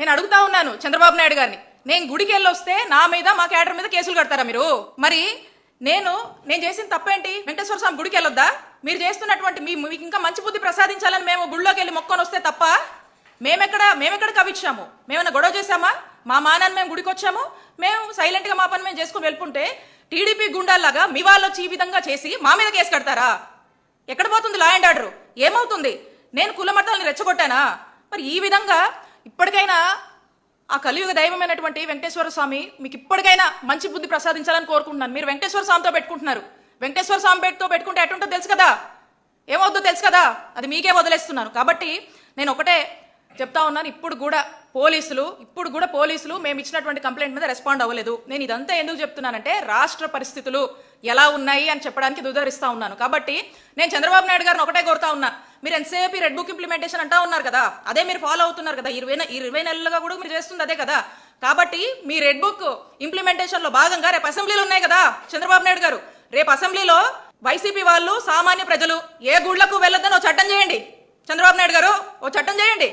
నేను అడుగుతా ఉన్నాను చంద్రబాబు నాయుడు గారిని, నేను గుడికి వెళ్ళొస్తే నా మీద మా క్యాడర్ మీద కేసులు కడతారా మీరు? మరి నేను చేసిన తప్పేంటి? వెంకటేశ్వర స్వామి గుడికి వెళ్ళొద్దా? మీరు చేస్తున్నటువంటి మీకు ఇంకా మంచి బుద్ధి ప్రసాదించాలని మేము గుడిలోకి వెళ్ళి మొక్కొని వస్తే తప్ప మేమెక్కడ కవిచ్చాము? మేమన్నా గొడవ చేశామా? మా మానాన్ని మేము గుడికి వచ్చాము, మేము సైలెంట్గా మా పని మేము చేసుకుని వెళ్ళుకుంటే టీడీపీ గుండాల్లాగా మీ వాళ్ళు వచ్చి ఈ విధంగా చేసి మా మీద కేసు కడతారా? ఎక్కడ పోతుంది లా అండ్ ఆర్డర్? ఏమవుతుంది? నేను కుల మతాలను రెచ్చగొట్టానా? మరి ఈ విధంగా ఇప్పటికైనా ఆ కలియుగ దైవమైనటువంటి వెంకటేశ్వర స్వామి మీకు ఇప్పటికైనా మంచి బుద్ధి ప్రసాదించాలని కోరుకుంటున్నాను. మీరు వెంకటేశ్వర స్వామితో పెట్టుకుంటున్నారు. వెంకటేశ్వర స్వామి పెట్టుకుంటే ఎటుంటుందో తెలుసు కదా, ఏమవుద్దో తెలుసు కదా, అది మీకే వదిలేస్తున్నాను. కాబట్టి నేను ఒకటే చెప్తా ఉన్నాను, ఇప్పుడు కూడా పోలీసులు మేము ఇచ్చినటువంటి కంప్లైంట్ మీద రెస్పాండ్ అవ్వలేదు. నేను ఇదంతా ఎందుకు చెప్తున్నానంటే రాష్ట్ర పరిస్థితులు ఎలా ఉన్నాయి అని చెప్పడానికి దుదరిస్తా ఉన్నాను. కాబట్టి నేను చంద్రబాబు నాయుడు గారిని ఒకటే కోరుతా ఉన్నా, మీరు ఎంతసేపు రెడ్ బుక్ ఇంప్లిమెంటేషన్ అంటా ఉన్నారు కదా, అదే మీరు ఫాలో అవుతున్నారు కదా, 20 నెలలుగా కూడా మీరు చేస్తుంది అదే కదా. కాబట్టి మీ రెడ్ బుక్ ఇంప్లిమెంటేషన్ లో భాగంగా రేపు అసెంబ్లీలు ఉన్నాయి కదా చంద్రబాబు నాయుడు గారు, రేపు అసెంబ్లీలో వైసీపీ వాళ్ళు సామాన్య ప్రజలు ఏ గుళ్లకు వెళ్ళొద్దని ఓ చట్టం చేయండి. చంద్రబాబు నాయుడు గారు ఓ చట్టం చేయండి.